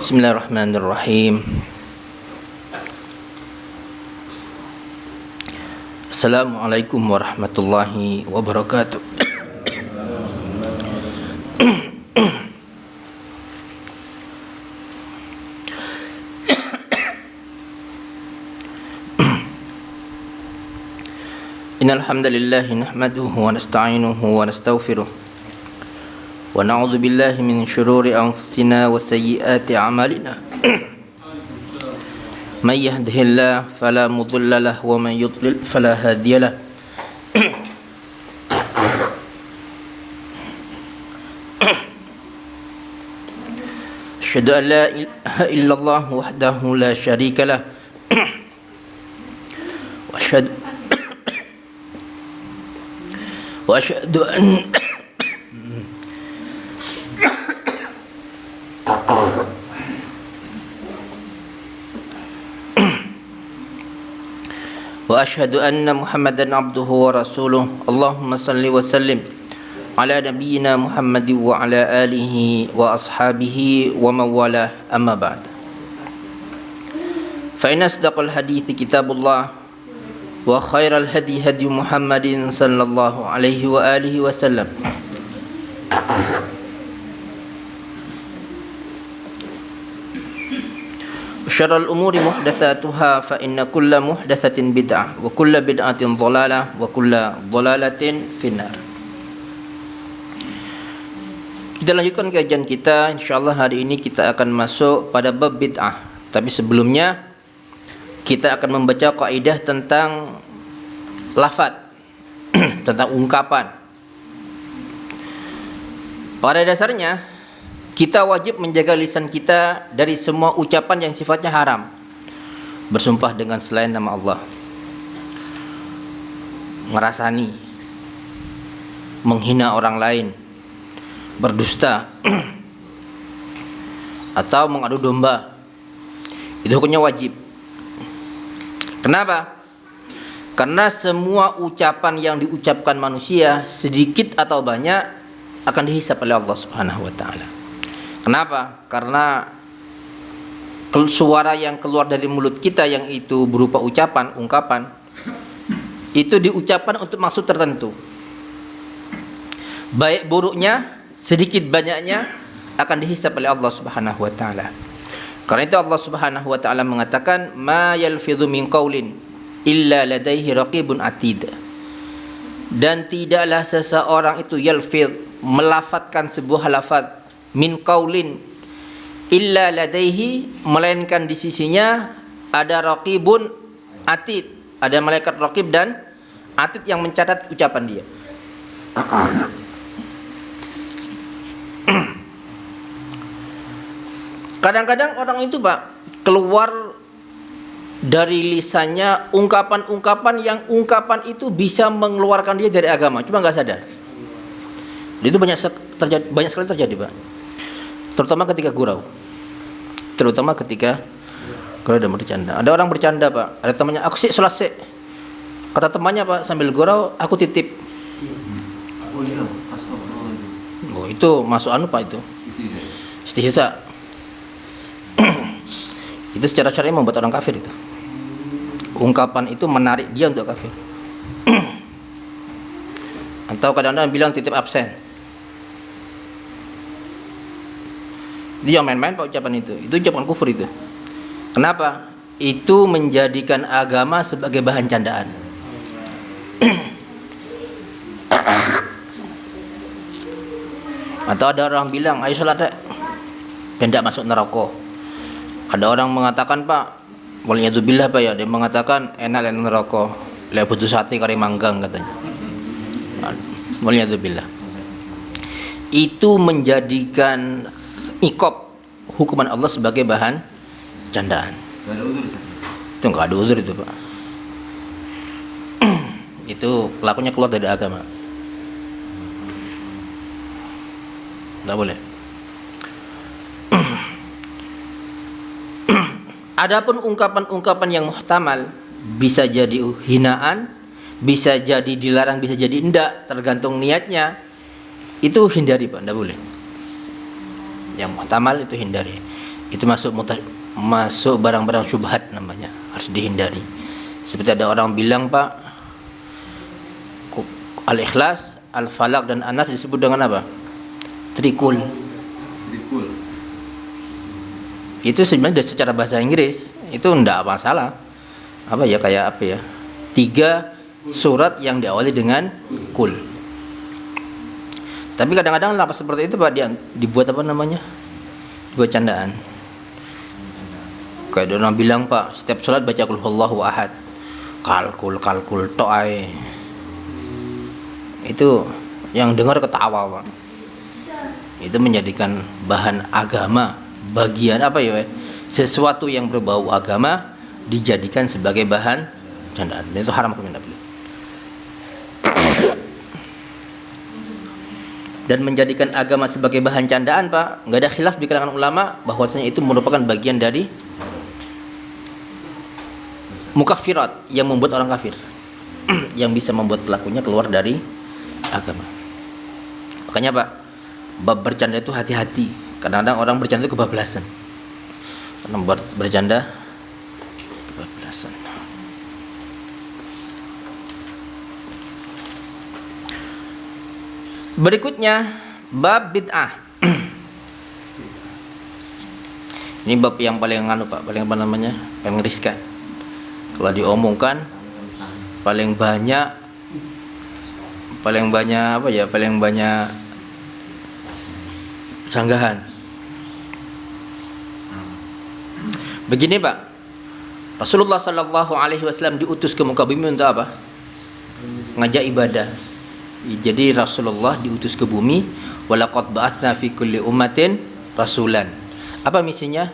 Bismillahirrahmanirrahim. Assalamualaikum warahmatullahi wabarakatuh. Innal hamdalillah nahmaduhu wa nasta'inuhu wa nastaghfiruh wa na'udzu billahi min shururi anfusina wa sayyiati a'malina. Man yahdihillahu fala mudilla lahu wa man yudlil fala hadiya lahu. Asyhadu an la ilaha illallah wahdahu la syarika lahu wa asyhadu anna Muhammadan abduhu wa rasuluh. Allahumma salli wa sallim ala nabiyyina Muhammadin wa ala alihi wa ashabihi wa man walah, amma ba'd. Fa inna asdaqal hadithi kitabullah wa khairal hadi hadi Muhammadin sallallahu alaihi wa alihi wasallam. Syarrul umuri muhdatsatuha fa inna kulla muhdatsatin bid'ah wa kulla bid'atin dhalalah wa kulla dhalalatin finnar. Kita lanjutkan kajian kita. Insyaallah hari ini kita akan masuk pada bab bid'ah. Tapi sebelumnya kita akan membaca kaidah tentang lafaz, tentang ungkapan. Pada dasarnya kita wajib menjaga lisan kita dari semua ucapan yang sifatnya haram. Bersumpah dengan selain nama Allah, ngerasani, menghina orang lain, berdusta, atau mengadu domba. Itu hukumnya wajib. Kenapa? Karena semua ucapan yang diucapkan manusia, sedikit atau banyak, akan dihisab oleh Allah Subhanahu wa taala. Kenapa? Karena suara yang keluar dari mulut kita yang itu berupa ucapan, ungkapan, itu diucapkan untuk maksud tertentu. Baik buruknya, sedikit banyaknya akan dihisab oleh Allah Subhanahu wa taala. Karena itu Allah Subhanahu wa taala mengatakan, ma yalfidhu min qaulin illa ladaihi raqibun atid. Dan tidaklah seseorang itu yalfidh, melafatkan sebuah lafaz, min qaulin illa ladaihi, melainkan di sisinya ada raqibun atid, ada malaikat raqib dan atid yang mencatat ucapan dia. Kadang-kadang orang itu keluar dari lisannya ungkapan-ungkapan yang ungkapan itu bisa mengeluarkan dia dari agama, cuma nggak sadar. Itu banyak sekali terjadi, Pak. Terutama ketika gurau. Terutama ketika gurau dan bercanda. Ada orang bercanda, Pak. Ada temannya, aku sih sholat sih. Kata temannya, Pak, sambil gurau, aku titip. Oh, itu masuk Pak itu. Istihza. Itu secara syar'i membuat orang kafir itu. Ungkapan itu menarik dia untuk kafir. Atau kadang-kadang bilang titip absen. Dia main-main Pak ucapan itu. Itu ucapan kufur itu. Kenapa? Itu menjadikan agama sebagai bahan candaan. Atau ada orang bilang, ayo sholat dek, tidak masuk neraka. Ada orang mengatakan, Pak, waliyadzubillah Pak ya, dia mengatakan enak neraka, lek butuh sate kari manggang katanya. Waliyadzubillah. Itu menjadikan iqab, hukuman Allah sebagai bahan candaan. Gak ada uzur, itu nggak ada uzur itu, Pak. Itu pelakunya keluar dari agama. Nggak boleh. Adapun ungkapan-ungkapan yang muhtamal bisa jadi hinaan, bisa jadi dilarang, bisa jadi enggak, tergantung niatnya. Itu hindari Pak, enggak boleh. Yang muhtamal itu hindari. Itu masuk barang-barang syubhat namanya, harus dihindari. Seperti ada orang bilang, Pak, Al-Ikhlas, Al-Falaq dan An-Nas disebut dengan apa? Trikul. Itu sebenarnya secara bahasa Inggris itu enggak masalah. Apa ya, kayak apa ya? 3 surat yang diawali dengan kul. Tapi kadang-kadang lapas seperti itu, Pak, dia dibuat apa namanya? Dibuat candaan. Kayak orang bilang, Pak, setiap salat baca qul huwallahu ahad. Kalkul tok ae. Itu yang dengar ketawa, Pak. Itu menjadikan bahan agama, bagian apa ya? Sesuatu yang berbau agama dijadikan sebagai bahan candaan. Dan itu haram hukumnya Nabi. Dan menjadikan agama sebagai bahan candaan, Pak, nggak ada khilaf di kalangan ulama bahwasanya itu merupakan bagian dari mukaffirat yang membuat orang kafir, yang bisa membuat pelakunya keluar dari agama. Makanya, Pak, bab bercanda itu hati-hati. Kadang-kadang orang bercanda itu kebablasan. Karena bercanda kebablasan. Berikutnya bab bid'ah. Ini bab yang paling Pak, paling apa namanya? Paling riskan. Kalau diomongkan paling banyak apa ya? Paling banyak sanggahan. Begini, Pak. Rasulullah sallallahu alaihi wasallam diutus ke muka bumi untuk apa? Ngajak ibadah. Jadi Rasulullah diutus ke bumi, walaqad ba'atsna fi kulli ummatin rasulan. Apa misinya?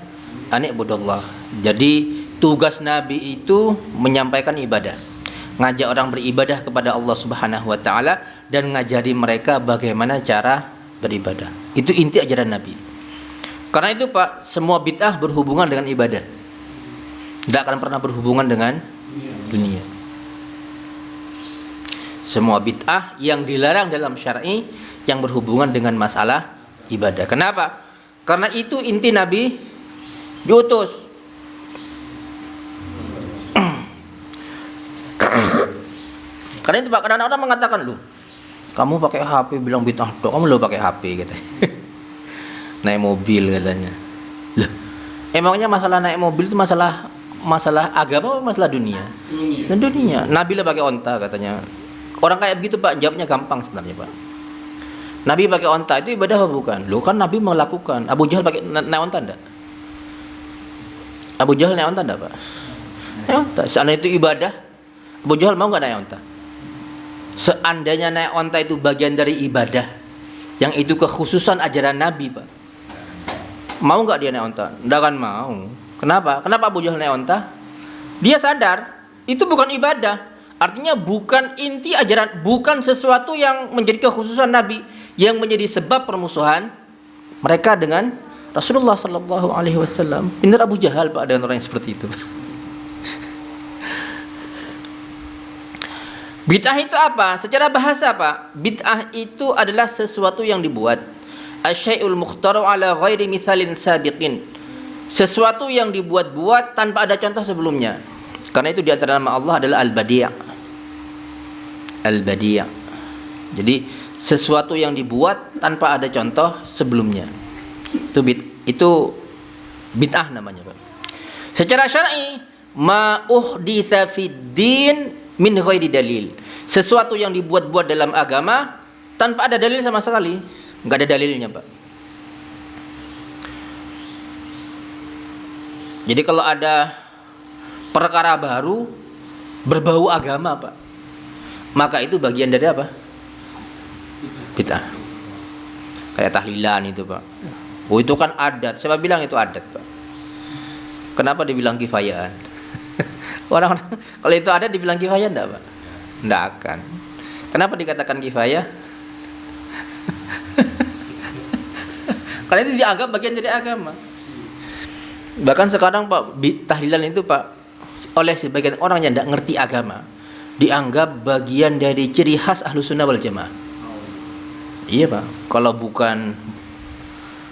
Ani'budullah. Jadi tugas Nabi itu menyampaikan ibadah, ngajak orang beribadah kepada Allah Subhanahu wa taala dan ngajari mereka bagaimana cara beribadah. Itu inti ajaran Nabi. Karena itu, Pak, semua bid'ah berhubungan dengan ibadah. Tidak akan pernah berhubungan dengan dunia. Semua bid'ah yang dilarang dalam syar'i yang berhubungan dengan masalah ibadah. Kenapa? Karena itu inti Nabi diutus. Karena itu, Pak, kadang-kadang orang mengatakan, lu kamu pakai HP bilang bid'ah, kamu lo pakai HP katanya. Naik mobil katanya. Loh, emangnya masalah naik mobil itu masalah agama atau masalah dunia? Dan dunia. Nabi lah pakai onta katanya. Orang kayak begitu, Pak, jawabnya gampang sebenarnya, Pak. Nabi pakai onta itu ibadah apa bukan? Loh, kan Nabi melakukan. Abu Jahal pakai naik onta enggak? Abu Jahal naik onta enggak, Pak? Naik onta. Seandainya itu ibadah, Abu Jahal mau enggak naik onta? Seandainya naik onta itu bagian dari ibadah, yang itu kekhususan ajaran Nabi, Pak, mau nggak dia naik onta? Nggak akan mau. Kenapa? Kenapa Abu Jahal naik onta? Dia sadar itu bukan ibadah. Artinya bukan inti ajaran, bukan sesuatu yang menjadi kekhususan Nabi, yang menjadi sebab permusuhan mereka dengan Rasulullah Sallallahu Alaihi Wasallam. Benar Abu Jahal, Pak, dengan orang yang seperti itu. Bid'ah itu apa? Secara bahasa, Pak, bid'ah itu adalah sesuatu yang dibuat. Asyai'ul mukhtaru ala ghairi mithalin sabiqin. Sesuatu yang dibuat-buat tanpa ada contoh sebelumnya. Karena itu di antara nama Allah adalah Al-Badi'. Al-Badi'. Jadi sesuatu yang dibuat tanpa ada contoh sebelumnya. Itu bid'ah namanya, Pak. Secara syar'i, ma uhditsa fid din min ghairi dalil. Sesuatu yang dibuat-buat dalam agama tanpa ada dalil sama sekali. Enggak ada dalilnya, Pak. Jadi kalau ada perkara baru berbau agama, Pak, maka itu bagian dari apa? Bid'ah. Kayak tahlilan itu, Pak. Oh, itu kan adat. Siapa bilang itu adat, Pak? Kenapa dibilang kifayahan? Orang kalau itu ada dibilang kifayah enggak, Pak? Enggak akan. Kenapa dikatakan kifayah? Karena itu dianggap bagian dari agama. Bahkan sekarang, Pak, tahlilan itu, Pak, oleh sebagian orang yang tidak ngerti agama, dianggap bagian dari ciri khas Ahlus Sunnah wal Jamaah. Iya, Pak. Kalau bukan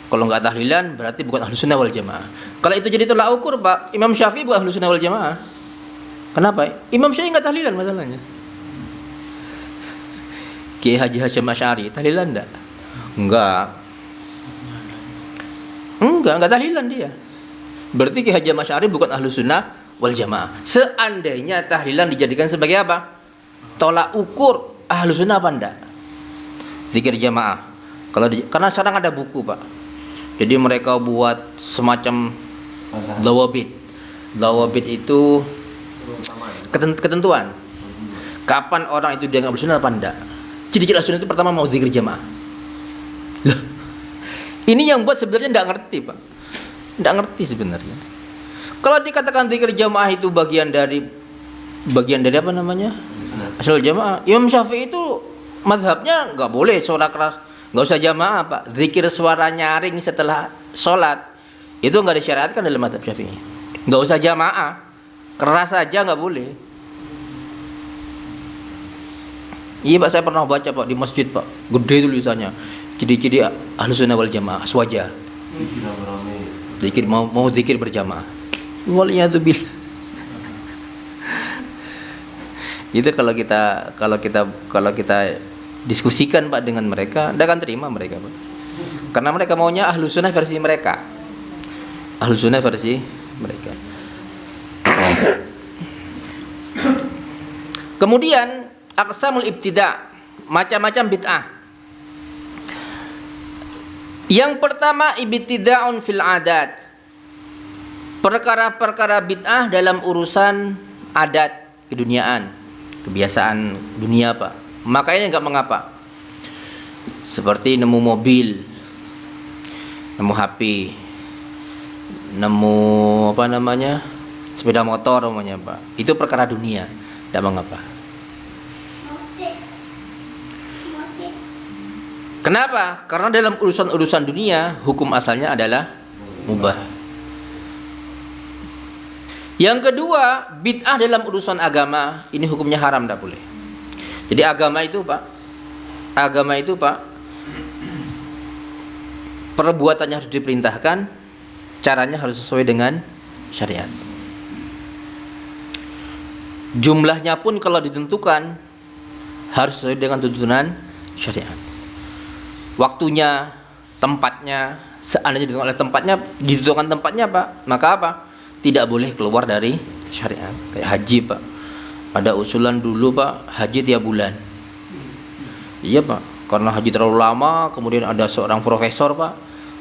Kalau nggak tahlilan berarti bukan ahlu sunnah wal jamaah. Kalau itu jadi tolak ukur Pak, Imam Syafi'i bukan ahlu sunnah wal jamaah. Kenapa? Imam Syafi'i nggak tahlilan masalahnya. Kiai Haji Hasyim Asy'ari tahlilan enggak? Enggak tahlilan dia. Berarti Kiai Haji Asy'ari bukan ahlu sunnah wal jamaah. Seandainya tahlilan dijadikan sebagai apa? Tolak ukur ahlu sunnah apa enggak? Zikir jamaah. Karena sekarang ada buku Pak. Jadi mereka buat semacam dawabit. Dawabit itu ketentuan. Kapan orang itu dianggap ahlu sunnah apa enggak? Ciri-ciri ahlu sunnah itu pertama mau zikir jamaah. Loh. Ini yang buat sebenarnya enggak ngerti Pak. Enggak ngerti sebenarnya. Kalau dikatakan zikir jamaah itu bagian dari apa namanya? Asal jamaah. Imam Syafi'i itu mazhabnya nggak boleh suara keras, nggak usah jamaah Pak. Zikir suara nyaring setelah sholat itu nggak disyariatkan dalam mazhab Syafi'i. Nggak usah jamaah, keras saja nggak boleh. Iya Pak, saya pernah baca Pak di masjid Pak, gede tulisannya. Ciri-ciri ahlu sunnah wal jamaah aswaja. Zikir mau zikir berjamaah. Waliyadzubillah. Itu kalau kita diskusikan Pak dengan mereka, tidak akan terima mereka Pak. Karena mereka maunya ahlu sunnah versi mereka. Ahlu sunnah versi mereka. Kemudian aqsamul ibtida', macam-macam bid'ah. Yang pertama ibtida'un fil adat. Perkara-perkara bid'ah dalam urusan adat keduniaan, kebiasaan dunia Pak. Maka ini enggak mengapa. Seperti nemu mobil, nemu HP, nemu apa namanya? Sepeda motor namanya Pak. Itu perkara dunia, enggak mengapa. Kenapa? Karena dalam urusan-urusan dunia hukum asalnya adalah mubah. Yang kedua, bid'ah dalam urusan agama, ini hukumnya haram, tidak boleh. Jadi agama itu Pak, perbuatannya harus diperintahkan, caranya harus sesuai dengan syariat. Jumlahnya pun kalau ditentukan harus sesuai dengan tuntunan syariat. Waktunya, tempatnya, seandainya ditentukan tempatnya Pak, maka apa? Tidak boleh keluar dari syariat. Kayak haji Pak, ada usulan dulu Pak, haji tiap bulan. Iya Pak, karena haji terlalu lama, kemudian ada seorang profesor Pak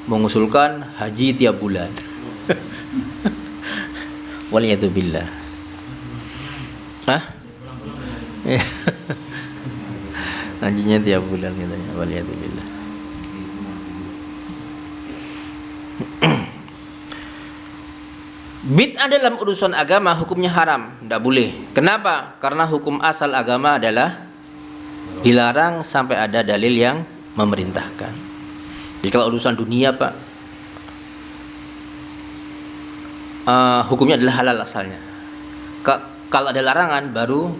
mengusulkan haji tiap bulan. Waliyadzubillah. Hah? Hajinya tiap bulan katanya. Waliyadzubillah. Bid'ah dalam urusan agama hukumnya haram, tidak boleh. Kenapa? Karena hukum asal agama adalah dilarang sampai ada dalil yang memerintahkan. Jadi kalau urusan dunia Pak, hukumnya adalah halal asalnya. Kalau ada larangan baru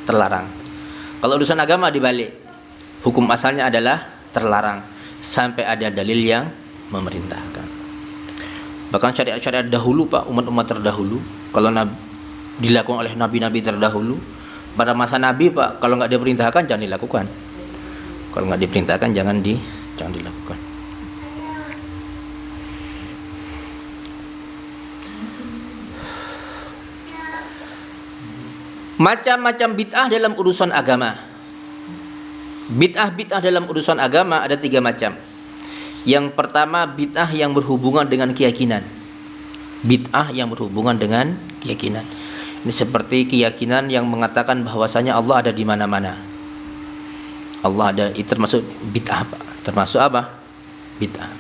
terlarang. Kalau urusan agama dibalik, hukum asalnya adalah terlarang sampai ada dalil yang memerintahkan. Bahkan syariat-syariat dahulu Pak, umat-umat terdahulu, kalau dilakukan oleh nabi-nabi terdahulu, pada masa nabi Pak, kalau nggak diperintahkan jangan dilakukan. Kalau nggak diperintahkan jangan dilakukan. Macam-macam bid'ah dalam urusan agama. Bid'ah dalam urusan agama ada 3 macam. Yang pertama, bid'ah yang berhubungan dengan keyakinan. Bid'ah yang berhubungan dengan keyakinan. Ini seperti keyakinan yang mengatakan bahwasanya Allah ada di mana-mana. Allah ada, itu termasuk bid'ah Pak. Termasuk apa? Bid'ah.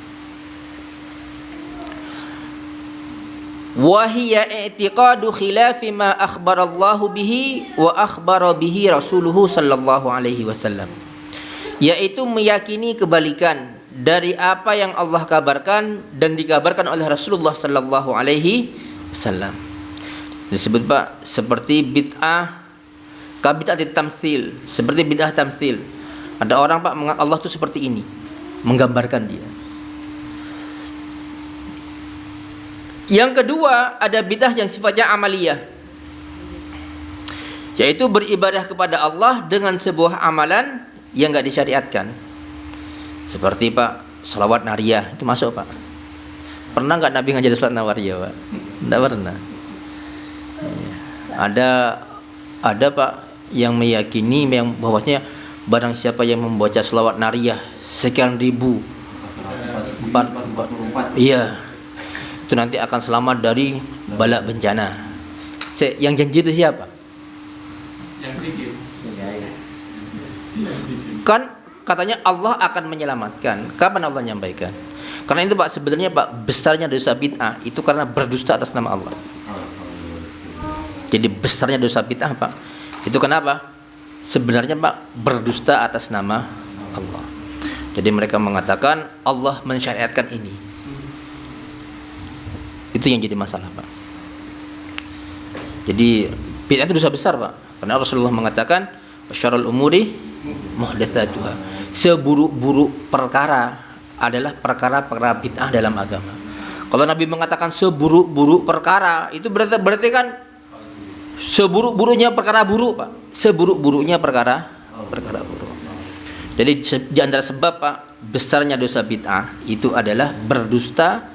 Wa hiya i'tiqadu khilafi ma akhbarallahu bihi wa akhbara bihi rasuluhu sallallahu alaihi wasallam. Yaitu meyakini kebalikan dari apa yang Allah kabarkan dan dikabarkan oleh Rasulullah sallallahu alaihi wasallam. Disebut Pak seperti bid'ah tamtsil, seperti bid'ah tamtsil. Ada orang Pak Allah itu seperti ini, menggambarkan dia. Yang kedua, ada bid'ah yang sifatnya amaliyah, yaitu beribadah kepada Allah dengan sebuah amalan yang enggak disyariatkan. Seperti Pak, salawat nariyah itu masuk Pak. Pernah enggak Nabi ngajar salat nariyah Pak? Enggak pernah. Ada Pak yang meyakini yang bahwasanya barang siapa yang membaca selawat nariyah sekian ribu 44, iya, itu nanti akan selamat dari bala bencana. Yang janji itu siapa? Yang bikin. Kan katanya Allah akan menyelamatkan. Kapan Allah menyampaikan? Karena itu Pak, sebenarnya Pak, besarnya dosa bid'ah itu karena berdusta atas nama Allah. Jadi besarnya dosa bid'ah Pak, itu kenapa? Sebenarnya Pak, berdusta atas nama Allah. Jadi mereka mengatakan Allah mensyariatkan ini. Itu yang jadi masalah Pak. Jadi bid'ah itu dosa besar Pak, karena Rasulullah mengatakan syarrul umuri muhdatsatuha. Seburuk-buruk perkara adalah perkara-perkara bid'ah dalam agama. Kalau Nabi mengatakan seburuk-buruk perkara, itu berarti kan seburuk-buruknya perkara buruk Pak. Seburuk-buruknya perkara buruk. Jadi di antara sebab Pak besarnya dosa bid'ah itu adalah berdusta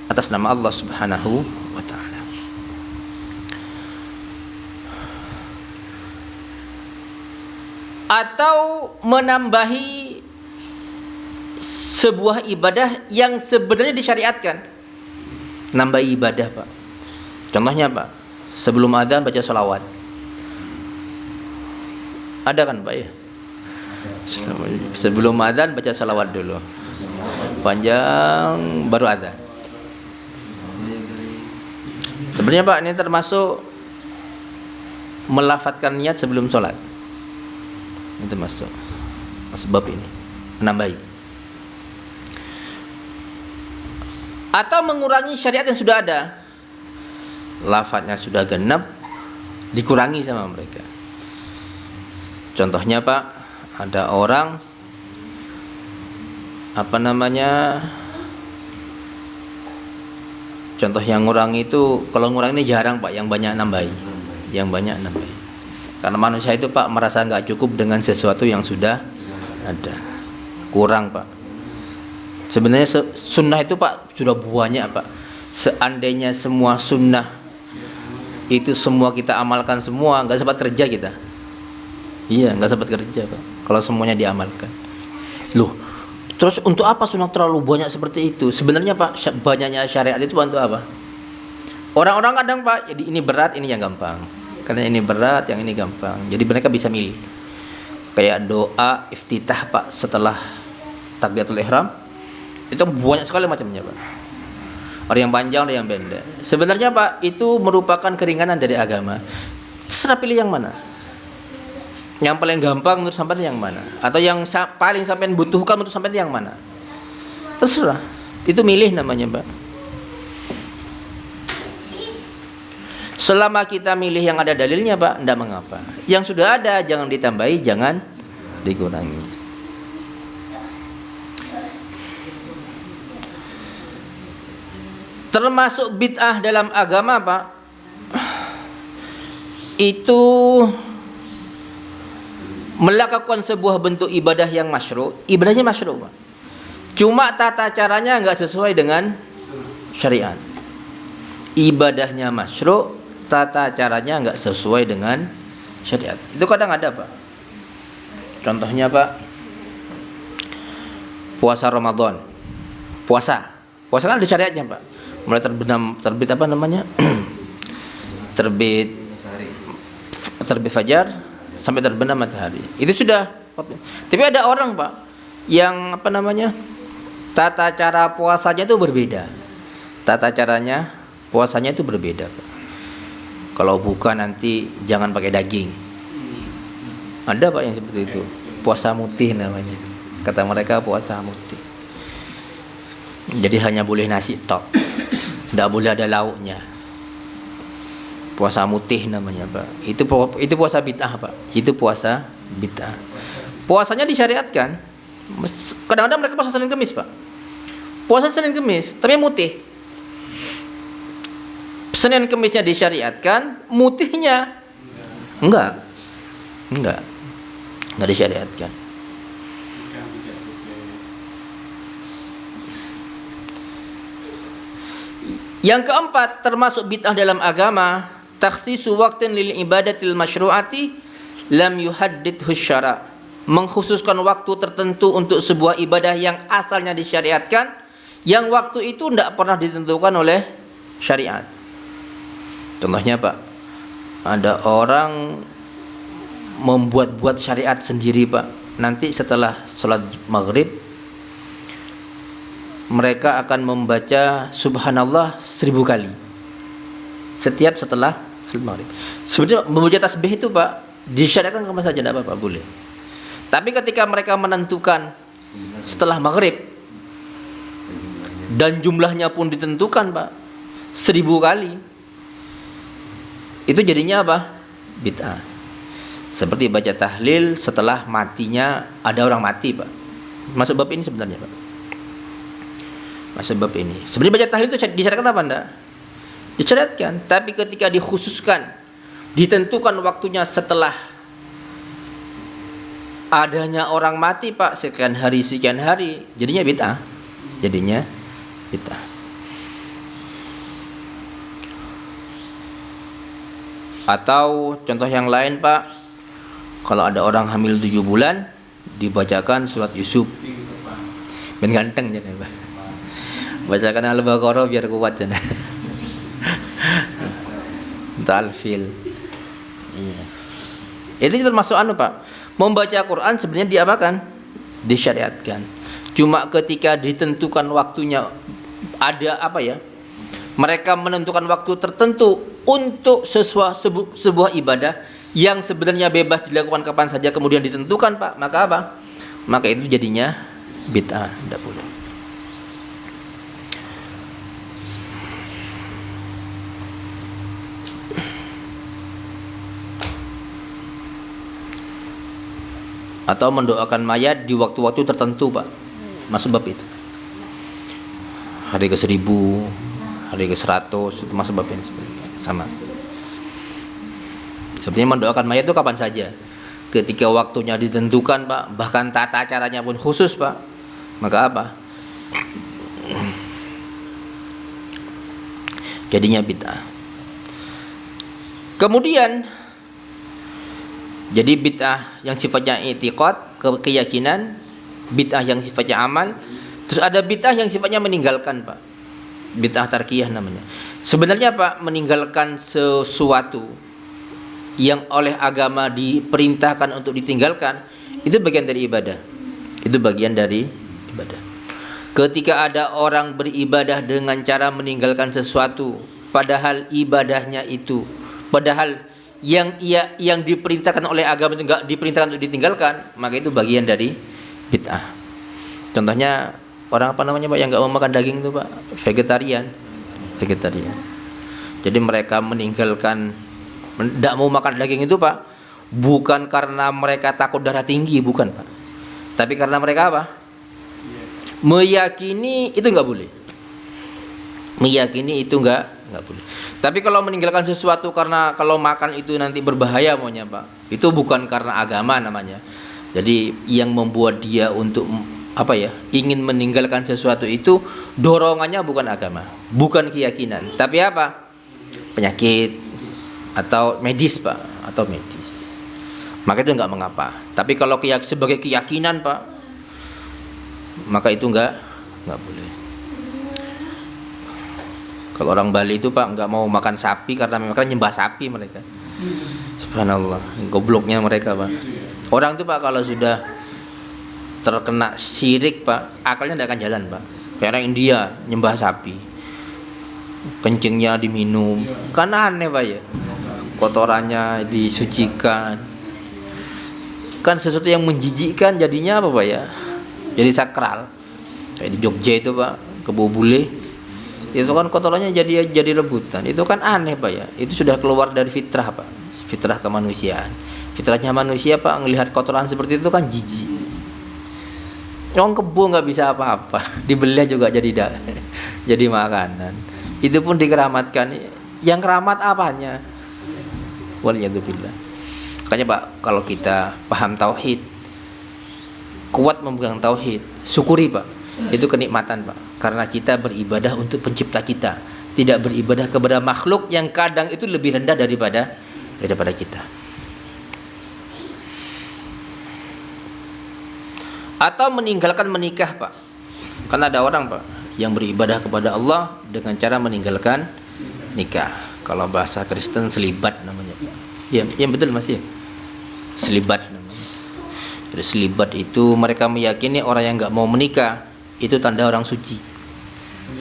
atas nama Allah Subhanahu wa taala. Atau menambahi sebuah ibadah yang sebenarnya disyariatkan. Nambah ibadah Pak. Contohnya Pak, sebelum adzan baca sholawat. Ada kan Pak ya? Sebelum adzan baca sholawat dulu. Panjang baru adzan. Sebenarnya Pak, ini termasuk melafadzkan niat sebelum sholat. Itu masuk bab ini, menambahi. Atau mengurangi syariat yang sudah ada. Lafadznya sudah genap, dikurangi sama mereka. Contohnya Pak, ada orang contoh yang ngurang itu, kalau ngurang ini jarang Pak, yang banyak nambahi. Karena manusia itu Pak merasa nggak cukup dengan sesuatu yang sudah ada, kurang Pak. Sebenarnya sunnah itu Pak sudah banyak Pak. Seandainya semua sunnah itu semua kita amalkan semua, nggak sempat kerja kita. Iya, nggak sempat kerja Pak kalau semuanya diamalkan. Loh, terus untuk apa sunnah terlalu banyak seperti itu? Sebenarnya Pak, banyaknya syariat itu untuk apa? Orang-orang kadang Pak, jadi ini berat, ini yang gampang. Karena ini berat, yang ini gampang. Jadi mereka bisa milih. Kayak doa iftitah Pak setelah takbiratul ihram, itu banyak sekali macamnya Pak. Ada yang panjang, ada yang pendek. Sebenarnya Pak, itu merupakan keringanan dari agama. Terserah pilih yang mana. Yang paling gampang menurut sampean yang mana? Atau yang paling sampean butuhkan menurut sampean yang mana? Terserah. Itu milih namanya Pak. Selama kita milih yang ada dalilnya Pak, tidak mengapa. Yang sudah ada jangan ditambahi, jangan dikurangi. Termasuk bid'ah dalam agama Pak, itu melakukan sebuah bentuk ibadah yang masyru'. Ibadahnya masyru' Pak. Cuma tata caranya enggak sesuai dengan syariat. Ibadahnya masyru', tata caranya enggak sesuai dengan syariat. Itu kadang ada Pak. Contohnya Pak, puasa Ramadan. Puasa kan ada syariatnya Pak. Mulai terbit terbit fajar sampai terbenam matahari. Itu sudah. Tapi ada orang Pak yang tata cara puasanya itu berbeda. Tata caranya puasanya itu berbeda Pak. Kalau buka nanti jangan pakai daging. Ada Pak yang seperti itu. Puasa mutih namanya. Kata mereka puasa mutih. Jadi hanya boleh nasi tok. Tidak boleh ada lauknya. Puasa mutih namanya Pak. Itu puasa bid'ah Pak. Itu puasa bid'ah. Puasanya disyariatkan. Kadang-kadang mereka puasa Senin Kemis Pak. Puasa Senin Kemis tapi mutih. Senin Kemisnya disyariatkan, mutihnya enggak disyariatkan. Yang keempat, termasuk bid'ah dalam agama, takhsisu waqtin lil ibadatil masyru'ati lam yuhaddidhu syara'. Mengkhususkan waktu tertentu untuk sebuah ibadah yang asalnya disyariatkan, yang waktu itu tidak pernah ditentukan oleh syariat. Contohnya Pak, ada orang membuat-buat syariat sendiri Pak. Nanti setelah sholat maghrib mereka akan membaca subhanallah 1000 kali setiap setelah sholat maghrib. Sebenarnya membaca tasbih itu Pak disyariatkan kemana saja, tidak apa-apa, boleh. Tapi ketika mereka menentukan setelah maghrib dan jumlahnya pun ditentukan Pak 1000 kali, itu jadinya apa? Bid'ah. Seperti baca tahlil setelah matinya ada orang mati Pak. Masuk bab ini sebenarnya Pak. Masuk bab ini. Sebenarnya baca tahlil itu disyariatkan apa enggak? Disyariatkan. Tapi ketika dikhususkan, ditentukan waktunya setelah adanya orang mati Pak, sekian hari, jadinya bid'ah. Atau contoh yang lain Pak, kalau ada orang hamil 7 bulan dibacakan surat Yusuf. Ben ganteng jadi Pak. Bacakan Al-Baqarah biar kuat jana. Talfil. Iya. Itu termasuk Pak. Membaca Quran sebenarnya diapakan? Disyariatkan. Cuma ketika ditentukan waktunya, ada apa ya? Mereka menentukan waktu tertentu untuk sebuah ibadah yang sebenarnya bebas dilakukan kapan saja, kemudian ditentukan Pak, maka apa? Maka itu jadinya bid'ah, tidak boleh. Atau mendoakan mayat di waktu-waktu tertentu Pak, masuk bab itu. Hari ke-1000, hari ke-100 itu masuk bab ini sama. Sebenarnya mendoakan mayat itu kapan saja, ketika waktunya ditentukan Pak, bahkan tata caranya pun khusus Pak, maka apa? Jadinya bid'ah. Kemudian jadi bid'ah yang sifatnya i'tiqad, keyakinan, bid'ah yang sifatnya amal, terus ada bid'ah yang sifatnya meninggalkan Pak. Bid'ah tarkiyah namanya. Sebenarnya Pak, meninggalkan sesuatu yang oleh agama diperintahkan untuk ditinggalkan, itu bagian dari ibadah. Itu bagian dari ibadah. Ketika ada orang beribadah dengan cara meninggalkan sesuatu, padahal ibadahnya itu, padahal yang diperintahkan oleh agama itu enggak diperintahkan untuk ditinggalkan, maka itu bagian dari bid'ah. Contohnya orang apa namanya Pak yang enggak mau makan daging itu Pak, vegetarian. Jadi mereka meninggalkan, tidak mau makan daging itu Pak, bukan karena mereka takut darah tinggi, bukan Pak, tapi karena mereka apa? Meyakini itu enggak boleh. Meyakini itu enggak boleh. Tapi kalau meninggalkan sesuatu karena kalau makan itu nanti berbahaya maunya Pak, itu bukan karena agama namanya. Jadi yang membuat dia untuk apa ya, ingin meninggalkan sesuatu itu dorongannya bukan agama, bukan keyakinan, tapi apa? Penyakit atau medis Pak, atau medis. Maka itu enggak mengapa. Tapi kalau sebagai keyakinan Pak, maka itu enggak boleh. Kalau orang Bali itu Pak enggak mau makan sapi karena mereka nyembah sapi mereka. Subhanallah, gobloknya mereka Pak. Orang itu Pak kalau sudah terkena syirik Pak, akalnya tidak akan jalan Pak. Kayak orang India nyembah sapi, kencingnya diminum, kan aneh Pak ya. Kotorannya disucikan, kan sesuatu yang menjijikkan, jadinya apa Pak ya? Jadi sakral. Kayak di Jogja itu Pak, Kebo Bule, itu kan kotorannya jadi rebutan. Itu kan aneh Pak ya. Itu sudah keluar dari fitrah Pak, fitrah kemanusiaan. Fitrahnya manusia Pak, ngelihat kotoran seperti itu kan jijik. Orang kebo nggak bisa apa-apa, dibeli juga jadi makanan. Itu pun dikeramatkan, Yang keramat apanya? Waliyadzubillah. Makanya Pak, kalau kita paham tauhid, kuat memegang tauhid, syukuri Pak. Itu kenikmatan Pak. Karena kita beribadah untuk pencipta kita, tidak beribadah kepada makhluk yang kadang itu lebih rendah daripada kita. Atau meninggalkan menikah Pak. Karena ada orang Pak yang beribadah kepada Allah dengan cara meninggalkan nikah. Kalau bahasa Kristen selibat namanya Pak. Ya betul Mas ya. Selibat namanya. Jadi selibat itu mereka meyakini orang yang nggak mau menikah itu tanda orang suci.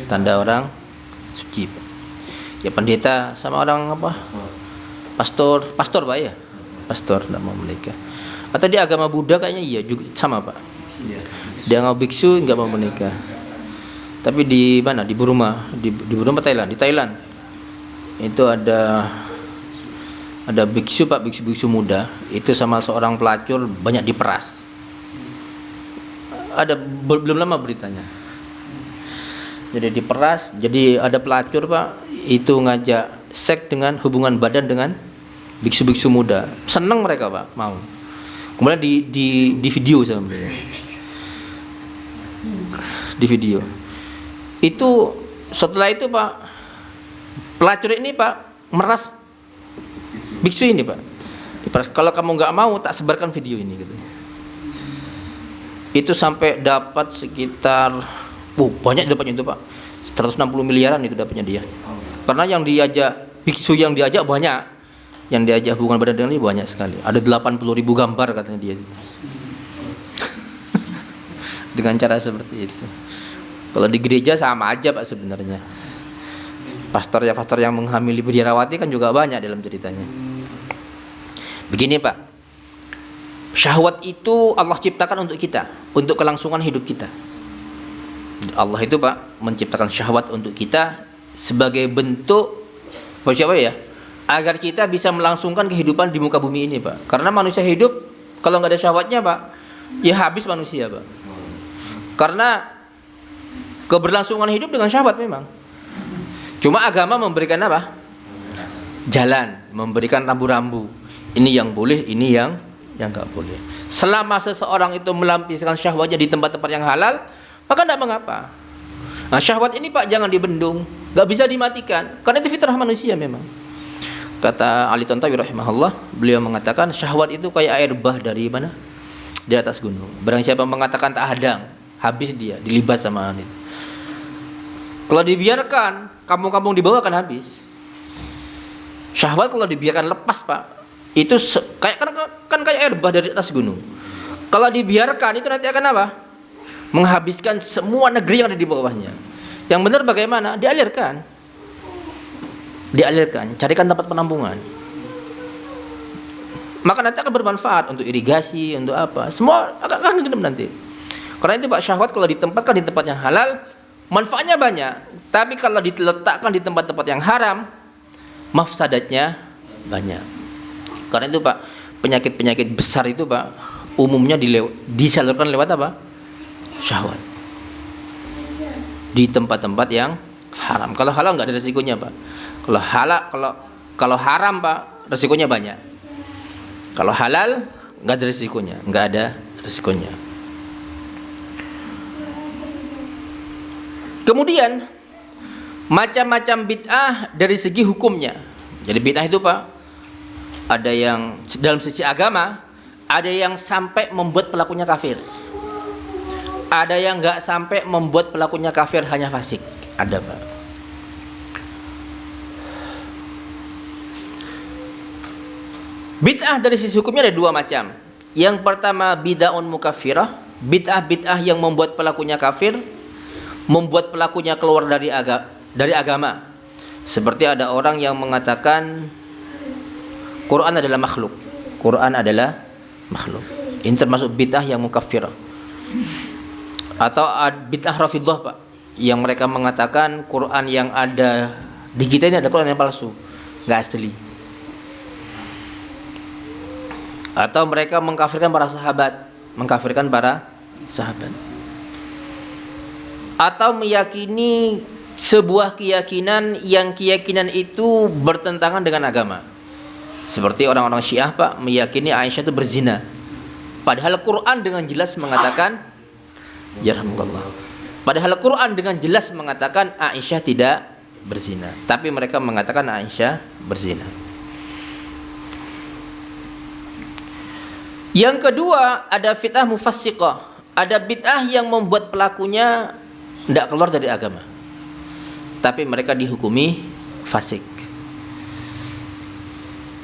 Tanda orang suci Pak. Ya pendeta sama orang apa? Pastor Pak ya. Pastor nggak mau menikah. Atau di agama Buddha kayaknya iya juga sama Pak. Dia nggak biksu nggak mau menikah. Tapi di mana? Di Burma, di Burma Thailand, di Thailand. Itu ada biksu Pak, biksu muda, itu sama seorang pelacur banyak diperas. Ada belum lama beritanya. Jadi diperas, jadi ada pelacur Pak, itu ngajak seks dengan hubungan badan dengan biksu muda. Seneng mereka Pak, mau. Kemudian di video sama mereka. Di video. Itu setelah itu Pak, pelacur ini Pak meras biksu ini Pak. Kalau kamu nggak mau tak sebarkan video ini gitu. Itu sampai dapat sekitar banyak dapatnya itu Pak. 160 miliaran itu dapatnya dia. Karena yang diajak biksu yang diajak banyak. Yang diajak hubungan badan dengan dia banyak sekali. Ada 80.000 gambar katanya dia. Dengan cara seperti itu. Kalau di gereja sama aja Pak sebenarnya. Pastor yang menghamili biarawati kan juga banyak dalam ceritanya. Begini Pak, syahwat itu Allah ciptakan untuk kita, untuk kelangsungan hidup kita. Allah itu Pak menciptakan syahwat untuk kita sebagai bentuk apa ya? Agar kita bisa melangsungkan kehidupan di muka bumi ini Pak. Karena manusia hidup kalau nggak ada syahwatnya Pak, ya habis manusia Pak. Karena keberlangsungan hidup dengan syahwat memang. Cuma agama memberikan apa? Jalan, memberikan rambu-rambu. Ini yang boleh, ini yang nggak boleh. Selama seseorang itu melampiaskan syahwatnya di tempat-tempat yang halal, maka tidak mengapa. Nah, syahwat ini Pak jangan dibendung, nggak bisa dimatikan. Karena itu fitrah manusia memang. Kata Ali Tontawi rahimahullah, beliau mengatakan syahwat itu kayak air bah dari mana? Di atas gunung. Barang siapa mengatakan tak hadang, habis dia, dilibas sama itu. Kalau dibiarkan, kampung-kampung di bawah akan habis. Syahwat kalau dibiarkan lepas Pak, itu kayak kayak air bah dari atas gunung. Kalau dibiarkan itu nanti akan apa? Menghabiskan semua negeri yang ada di bawahnya. Yang benar bagaimana? Dialirkan, carikan tempat penampungan. Maka nanti akan bermanfaat untuk irigasi, untuk apa? Semua akan hidup nanti. Karena itu Pak, syahwat kalau ditempatkan di tempat yang halal, manfaatnya banyak. Tapi kalau diletakkan di tempat-tempat yang haram, mafsadatnya banyak. Karena itu Pak, penyakit-penyakit besar itu Pak, umumnya disalurkan lewat apa? Syahwat. Di tempat-tempat yang haram. Kalau halal nggak ada resikonya Pak. Kalau haram Pak, resikonya banyak. Kalau halal nggak ada resikonya, nggak ada resikonya. Kemudian macam-macam bid'ah dari segi hukumnya. Jadi bid'ah itu Pak, ada yang dalam sisi agama, ada yang sampai membuat pelakunya kafir. Ada yang nggak sampai membuat pelakunya kafir, hanya fasik. Ada Pak. Bid'ah dari sisi hukumnya ada dua macam. Yang pertama bid'ahun mukaffirah, bid'ah yang membuat pelakunya kafir, membuat pelakunya keluar dari agama. Seperti ada orang yang mengatakan Quran adalah makhluk. Ini termasuk bid'ah yang mukaffirah. Atau bid'ah Rafidhah Pak, yang mereka mengatakan Quran yang ada di kita ini ada Quran yang palsu, nggak asli. Atau mereka mengkafirkan para sahabat. Atau meyakini sebuah keyakinan yang keyakinan itu bertentangan dengan agama. Seperti orang-orang Syiah Pak meyakini Aisyah itu berzina. Padahal Quran dengan jelas mengatakan, yarhamukallah. Padahal Quran dengan jelas mengatakan Aisyah tidak berzina, tapi mereka mengatakan Aisyah berzina. Yang kedua, ada fitnah mufassiqah, ada bid'ah yang membuat pelakunya tidak keluar dari agama, tapi mereka dihukumi fasik.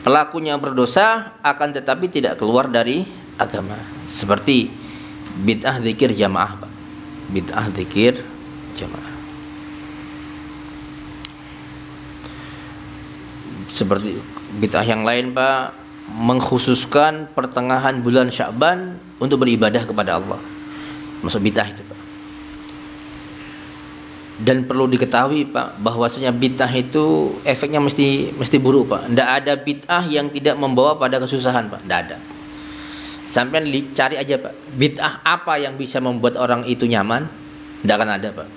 Pelakunya berdosa akan tetapi tidak keluar dari agama. Seperti bid'ah zikir jamaah, Pak. Bid'ah zikir jamaah. Seperti bid'ah yang lain, Pak, mengkhususkan pertengahan bulan Sya'ban untuk beribadah kepada Allah. Masuk bid'ah itu, Pak. Dan perlu diketahui, Pak, bahwasanya bid'ah itu efeknya mesti buruk, Pak. Tidak ada bid'ah yang tidak membawa pada kesusahan, Pak. Tidak ada. Sampai cari aja, Pak, bid'ah apa yang bisa membuat orang itu nyaman? Tidak akan ada, Pak.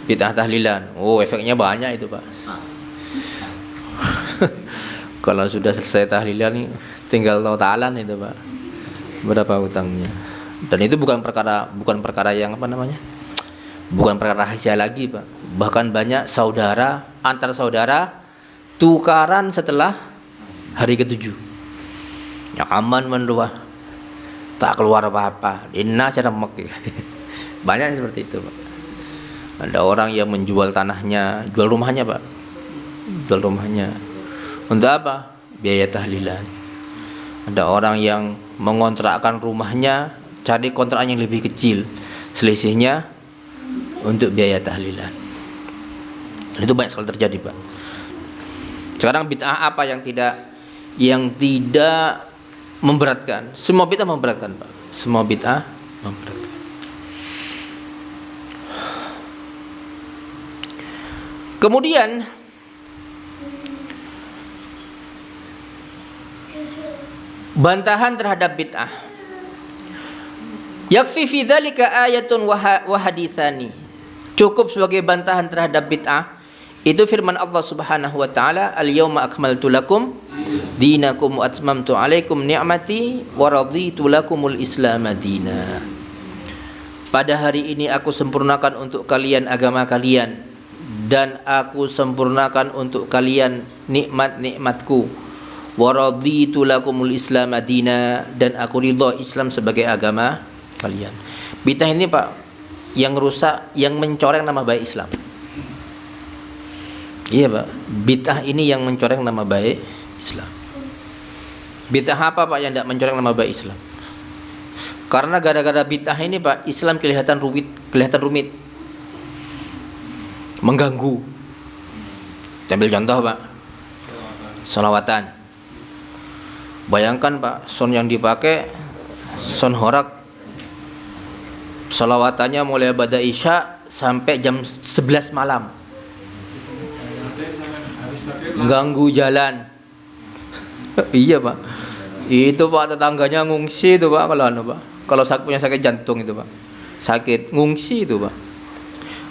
Bid'ah tahlilan, oh efeknya banyak itu, Pak. Kalau sudah selesai tahlilan tinggal tahu ta'alan itu, Pak, berapa utangnya. Dan itu bukan perkara yang apa namanya, bukan perkara rahasia lagi, Pak. Bahkan banyak antar saudara tukaran setelah hari ke-7. Yang aman menluah, tak keluar apa-apa, inna cara mek. Banyak seperti itu, Pak. Ada orang yang menjual tanahnya, jual rumahnya, Pak. Jual rumahnya untuk apa? Biaya tahlilan. Ada orang yang mengontrakkan rumahnya, cari kontrakan yang lebih kecil, selisihnya untuk biaya tahlilan. Dan itu banyak sekali terjadi, Pak. Sekarang bid'ah apa yang tidak memberatkan? Semua bid'ah memberatkan, Pak. Semua bid'ah memberatkan. Kemudian bantahan terhadap bid'ah. Yakfi fi dzalika ayatun wa haditsani. Cukup sebagai bantahan terhadap bid'ah itu firman Allah Subhanahu wa taala, "Al-yauma akmaltu lakum dinakum wa atmamtu 'alaikum ni'mati wa raditu lakumul Islam madina." Pada hari ini aku sempurnakan untuk kalian agama kalian dan aku sempurnakan untuk kalian nikmat-nikmatku. Wa raditu lakumul Islam madina, dan aku ridha Islam sebagai agama kalian. Bid'ah ini, Pak, yang rusak, yang mencoreng nama baik Islam. Iya, Pak. Bid'ah ini yang mencoreng nama baik Islam. Bid'ah apa, Pak, yang tidak mencoreng nama baik Islam? Karena gara-gara bid'ah ini, Pak, Islam kelihatan rumit, mengganggu. Ambil contoh, Pak, sholawatan. Bayangkan, Pak, sound yang dipakai sound horak. Sholawatannya mulai pada Isya sampai jam 11 malam. Ganggu jalan. Iya, Pak. Itu, Pak, tetangganya ngungsi itu, Pak, kalau punya sakit jantung itu, Pak. Sakit ngungsi itu, Pak.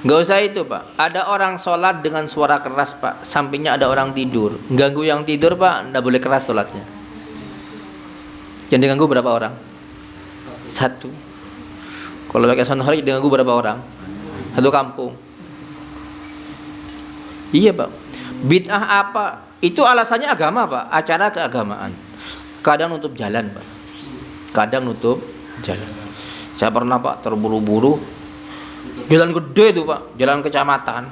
Enggak usah itu, Pak. Ada orang sholat dengan suara keras, Pak. Sampingnya ada orang tidur. Ganggu yang tidur, Pak, enggak boleh keras sholatnya. Yang diganggu berapa orang? Satu. Kalau pakai sound hari diganggu berapa orang? Satu kampung. Iya, Pak. Bid'ah apa? Itu alasannya agama, Pak. Acara keagamaan. Kadang nutup jalan, Pak. Kadang nutup jalan. Saya pernah, Pak, terburu-buru. Jalan gede itu, Pak. Jalan kecamatan.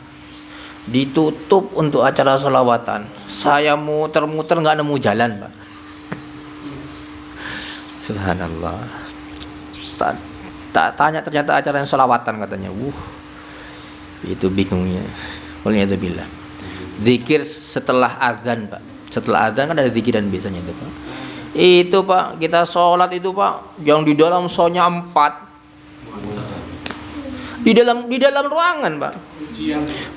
Ditutup untuk acara sholawatan. Saya muter-muter nggak nemu jalan, Pak. Subhanallah. Tak tanya, ternyata acara yang sholawatan katanya. Itu bingungnya. Waliyadzubillah. Zikir setelah azan, Pak. Setelah azan kan ada zikiran biasanya itu, Pak. Itu, Pak, kita sholat itu, Pak, yang di dalam sonya 4. Di dalam ruangan, Pak.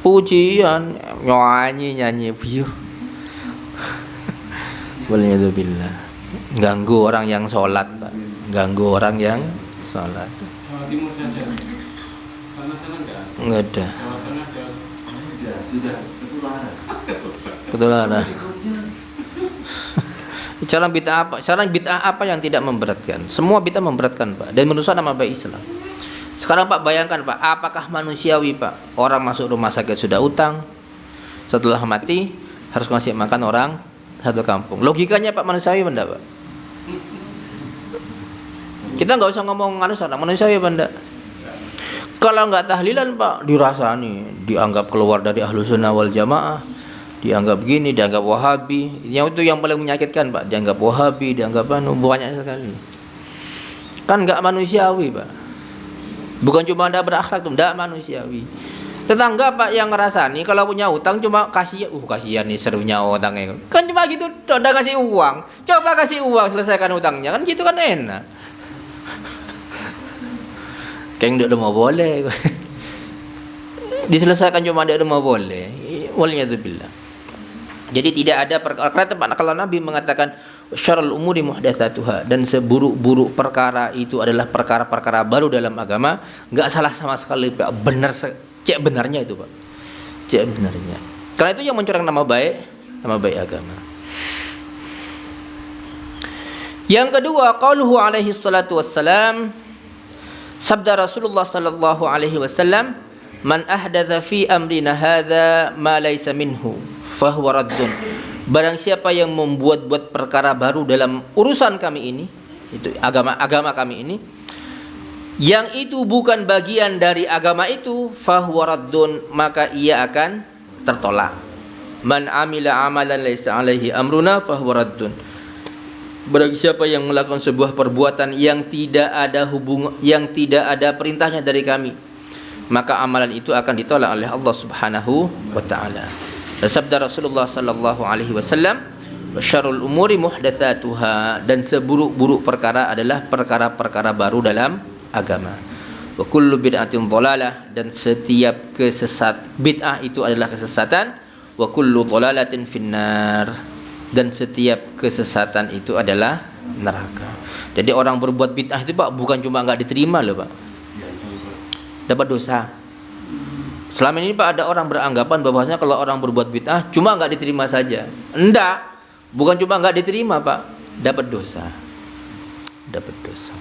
Pujian, nyanyi, view. Waliyadzubillah. Ganggu orang yang sholat, Pak. Ganggu orang yang sholat. Sana-sana Enggak ada. Jawa Tengah ada. Sudah ketularan. Ketularan. Sekarang bid'ah apa yang tidak memberatkan? Semua bid'ah memberatkan, Pak. Dan merusak nama baik Islam. Sekarang Pak bayangkan, Pak, apakah manusiawi, Pak, orang masuk rumah sakit sudah utang, setelah mati harus ngasih makan orang satu kampung. Logikanya Pak manusiawi benda, Pak? Kita nggak usah ngomong manusiawi benda. Kalau nggak tahlilan, Pak, dirasani, dianggap keluar dari Ahlus Sunnah wal Jamaah, dianggap gini, dianggap Wahabi. Yang itu yang paling menyakitkan, Pak, dianggap Wahabi, dianggap banyak sekali. Kan nggak manusiawi, Pak. Bukan cuma Anda berakhlak tuh, nggak manusiawi. Tetangga, Pak, yang ngerasani kalau punya utang cuma kasihan nih serunya utangnya. Kan cuma gitu, Anda kasih uang. Coba kasih uang selesaikan utangnya, kan gitu kan enak. Kayak udah mau boleh. Diselesaikan cuma dia udah mau boleh. Waliyadzubillah. Jadi tidak ada perkara tempat kalau Nabi mengatakan syarrul umuri muhdatsatuha, dan seburuk-buruk perkara itu adalah perkara-perkara baru dalam agama, enggak salah sama sekali, Pak. Benar, cek benarnya itu, Pak. Cek benarnya. Karena itu yang mencoreng nama baik agama. Yang kedua, qauluhu alaihi salatu wassalam, sabda Rasulullah sallallahu alaihi wasallam, man ahdatsa fi amrina hadza ma laysa minhu fahuwa raddun. Barang siapa yang membuat-buat perkara baru dalam urusan kami ini, itu agama kami ini, yang itu bukan bagian dari agama itu, fahuwa raddun, maka ia akan tertolak. Man amila amalan laysa alaihi amruna fahuwa raddun. Barang siapa yang melakukan sebuah perbuatan yang tidak ada perintahnya dari kami, maka amalan itu akan ditolak oleh Allah Subhanahu wa taala. Dan sabda Rasulullah sallallahu alaihi wasallam, syarrul umuri muhdatsatuha, dan seburuk-buruk perkara adalah perkara-perkara baru dalam agama. Wa kullu bid'atin dhalalah, dan setiap bid'ah itu adalah kesesatan. Wa kullu dhalalatin finnar, dan setiap kesesatan itu adalah neraka. Jadi orang berbuat bid'ah itu, Pak, bukan cuma enggak diterima loh, Pak. Dapat dosa. Selama ini, Pak, ada orang beranggapan bahwasanya kalau orang berbuat bid'ah cuma enggak diterima saja. Enggak. Bukan cuma enggak diterima, Pak. Dapat dosa. Dapat dosa.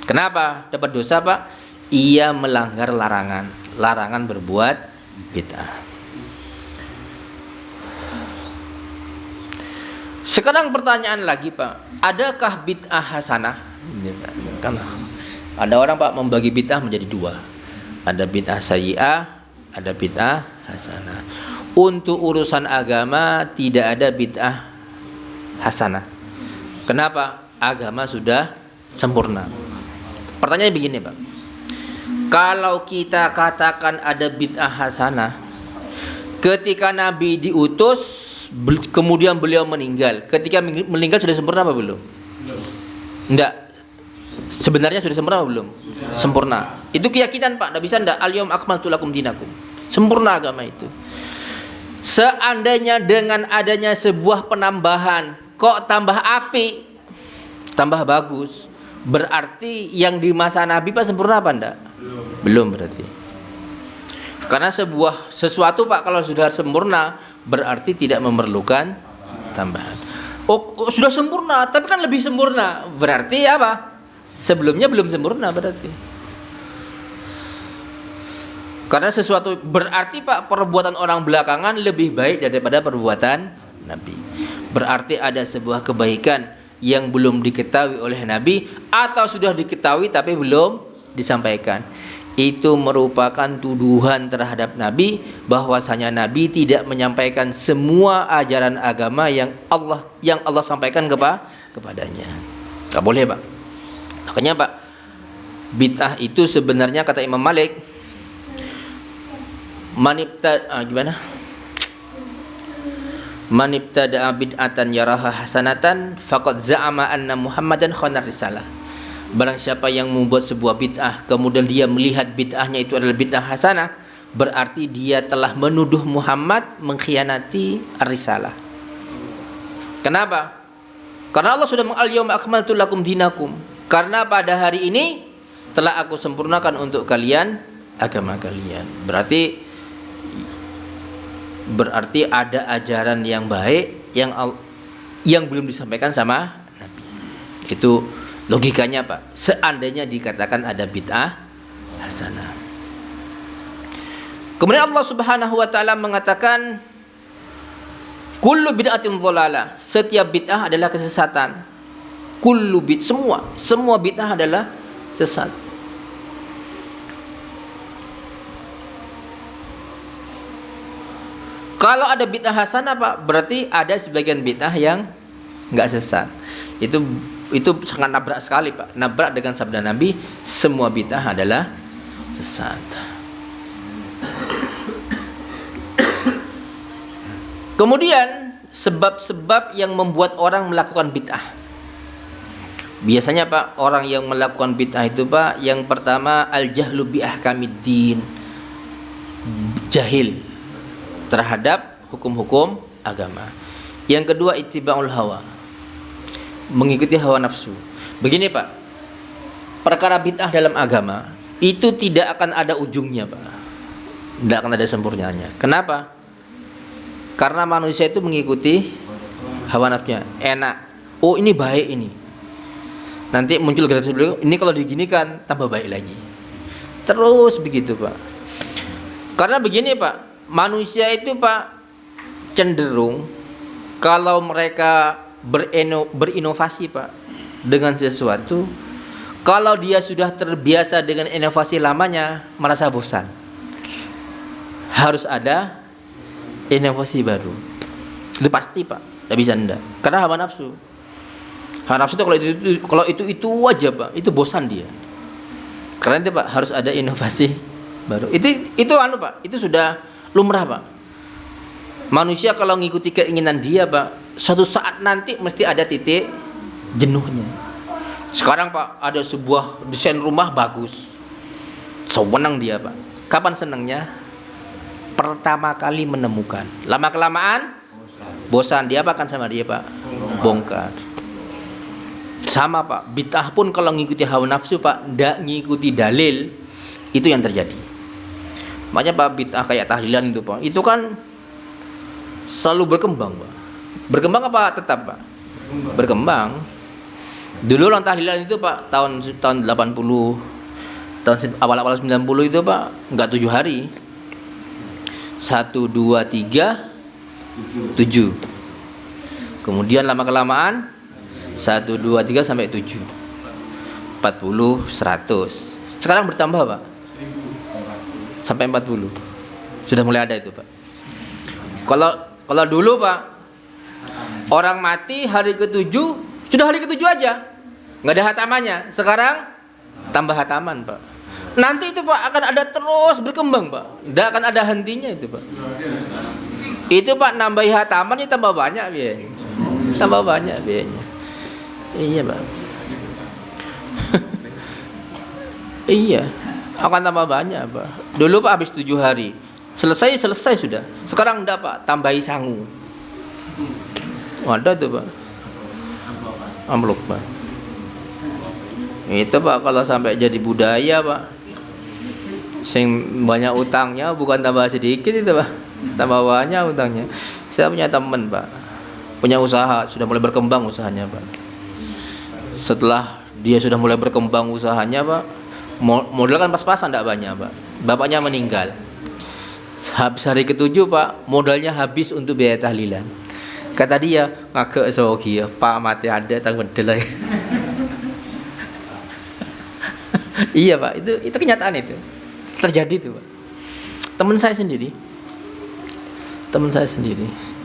Kenapa dapat dosa, Pak? Ia melanggar larangan berbuat bid'ah. Sekarang pertanyaan lagi, Pak, adakah bid'ah hasanah? Kan ada orang, Pak, membagi bid'ah menjadi dua. Ada bid'ah sayyi'ah, ada bid'ah hasanah. Untuk urusan agama tidak ada bid'ah hasanah. Kenapa? Agama sudah sempurna. Pertanyaannya begini, Pak. Kalau kita katakan ada bid'ah hasanah, ketika Nabi diutus, kemudian beliau meninggal. Ketika meninggal sudah sempurna apa belum? Enggak. Sebenarnya sudah sempurna apa belum? Sempurna. Itu keyakinan, Pak. Enggak bisa enggak? Al-yauma akmaltu lakum dinakum. Sempurna agama itu. Seandainya dengan adanya sebuah penambahan, kok tambah api, tambah bagus, berarti yang di masa Nabi, Pak, sempurna apa enggak? Belum berarti. Karena sesuatu, Pak, kalau sudah sempurna berarti tidak memerlukan tambahan. Oh, sudah sempurna, tapi kan lebih sempurna. Berarti apa? Sebelumnya belum sempurna berarti. Karena sesuatu berarti, Pak, perbuatan orang belakangan lebih baik daripada perbuatan Nabi. Berarti ada sebuah kebaikan yang belum diketahui oleh Nabi, atau sudah diketahui tapi belum disampaikan. Itu merupakan tuduhan terhadap Nabi, bahwasanya Nabi tidak menyampaikan semua ajaran agama yang Allah sampaikan kepadanya. Enggak boleh, Pak. Makanya, Pak, bid'ah itu sebenarnya kata Imam Malik, manibtada'a bid'atan yaraha hasanatan faqad za'ama anna Muhammadan khanar risalah. Barang siapa yang membuat sebuah bid'ah kemudian dia melihat bid'ahnya itu adalah bid'ah hasanah, berarti dia telah menuduh Muhammad mengkhianati ar-risalah. Kenapa? Karena Allah sudah al-yauma akmaltu lakum dinakum. Karena pada hari ini telah aku sempurnakan untuk kalian agama kalian. Berarti ada ajaran yang baik yang belum disampaikan sama Nabi. Itu logikanya Pak. Seandainya dikatakan ada bid'ah hasanah. Kemudian Allah Subhanahu wa taala mengatakan kullu bid'atin dhalalah. Setiap bid'ah adalah kesesatan. Semua bid'ah adalah sesat. Kalau ada bid'ah hasanah Pak, berarti ada sebagian bid'ah yang enggak sesat. Itu sangat nabrak sekali Pak. Nabrak dengan sabda Nabi, semua bid'ah adalah sesat. Kemudian sebab-sebab yang membuat orang melakukan bid'ah. Biasanya Pak, orang yang melakukan bid'ah itu Pak, yang pertama al-jahlu bi ahkamiddin. Jahil terhadap hukum-hukum agama. Yang kedua ittiba'ul hawa. Mengikuti hawa nafsu. Begini Pak, perkara bid'ah dalam agama itu tidak akan ada ujungnya Pak. Tidak akan ada sempurnanya. Kenapa? Karena manusia itu mengikuti hawa nafsunya. Enak. Oh ini baik ini. Nanti muncul generasi berikut. Ini kalau diginikan tambah baik lagi. Terus begitu Pak. Karena begini Pak. Manusia itu Pak cenderung kalau mereka berinovasi Pak dengan sesuatu, kalau dia sudah terbiasa dengan inovasi lamanya merasa bosan. Harus ada inovasi baru. Itu pasti Pak, tidak bisa enggak. Karena hawa nafsu. Hawa nafsu itu kalau itu aja Pak, itu bosan dia. Karena itu Pak harus ada inovasi baru. Itu Pak, itu sudah lumrah Pak. Manusia kalau ngikuti keinginan dia Pak, suatu saat nanti mesti ada titik jenuhnya. Sekarang Pak ada sebuah desain rumah bagus, senang dia Pak. Kapan senangnya? Pertama kali menemukan. Lama kelamaan bosan. Dia apa kan sama dia Pak? Bongkar. Sama Pak, bid'ah pun kalau ngikuti hawa nafsu Pak, ndak ngikuti dalil, itu yang terjadi. Makanya Pak bid'ah kayak tahlilan itu Pak, itu kan selalu berkembang Pak. Berkembang apa tetap Pak? Berkembang. Dulu orang tahlilan itu Pak tahun 80, tahun awal-awal 90 itu Pak enggak 7 hari. 1, 2, 3, 7. Kemudian lama-kelamaan 1, 2, 3 sampai 7. 40, 100. Sekarang bertambah Pak. Sampai 40. Sudah mulai ada itu Pak. Kalau dulu Pak, orang mati hari ke-7, sudah hari ke-7 aja. Enggak ada hatamannya. Sekarang tambah hataman Pak. Nanti itu Pak akan ada terus berkembang Pak. Tidak akan ada hentinya itu Pak. Itu Pak nambahi hataman tambah banyak biayanya. Tambah banyak biayanya. Iya Pak. Iya, akan tambah banyak Pak. Dulu Pak habis 7 hari. Selesai sudah. Sekarang enggak Pak, tambahi sangu. Ada tuh Pak. Amplop Pak. Itu Pak kalau sampai jadi budaya Pak. Sing banyak utangnya bukan tambah sedikit itu Pak. Tambah banyak utangnya. Saya punya teman Pak, punya usaha, sudah mulai berkembang usahanya Pak. Setelah dia sudah mulai berkembang usahanya Pak, modal kan pas-pasan tidak banyak Pak. Bapaknya meninggal. Habis hari ke-7 Pak, modalnya habis untuk biaya tahlilan. Kata dia, ngagak sogi ya, Pak mati ada tanggung bedel. Iya Pak, itu kenyataan itu. Terjadi itu Pak. Teman saya sendiri.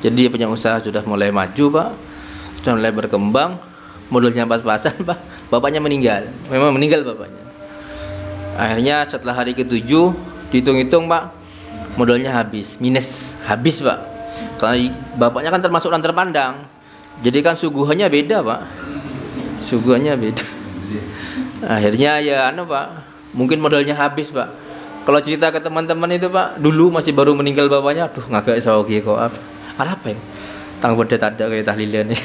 Jadi dia punya usaha sudah mulai maju Pak. Sudah mulai berkembang, modalnya pas-pasan Pak. Bapaknya meninggal. Memang meninggal bapaknya. Akhirnya setelah hari ke-7 dihitung-hitung Pak, modalnya habis, minus habis Pak. Karena bapaknya kan termasuk orang terpandang. Jadi kan suguhannya beda Pak. Suguhannya beda. Akhirnya ya Pak, mungkin modalnya habis Pak. Kalau cerita ke teman-teman itu Pak, dulu masih baru meninggal bapaknya, aduh ngagak sogi kok apa ya? Tanggung bedet ada kayak tahlilan nih.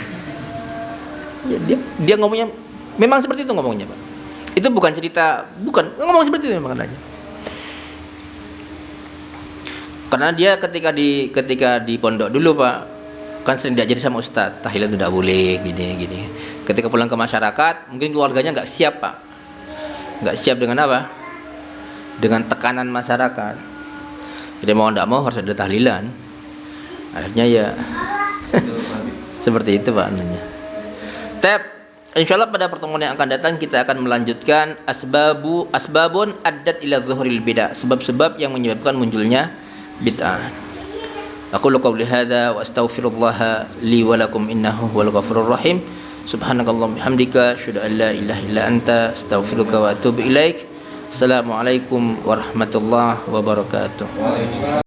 Ya, dia ngomongnya memang seperti itu ngomongnya Pak. Itu bukan cerita, bukan ngomong seperti itu maknanya. Karena dia ketika di pondok dulu Pak, kan sering diajari sama ustadz, tahlilan itu tidak boleh gini. Ketika pulang ke masyarakat, mungkin keluarganya nggak siap Pak, nggak siap dengan apa? Dengan tekanan masyarakat. Jadi mau tidak mau harus ada tahlilan. Akhirnya ya seperti itu Pak namanya. Insyaallah pada pertemuan yang akan datang kita akan melanjutkan asbabun addat ila zuhuril bid'ah, sebab-sebab yang menyebabkan munculnya bid'ah. Aqulu qawli hadza wa astaghfirullah li wa lakum innahu huwal ghafurur rahim. Subhanakallahumma bihamdika asyhadu an la ilaha illa anta astaghfiruka wa atubu ilaik. Assalamualaikum warahmatullahi wabarakatuh.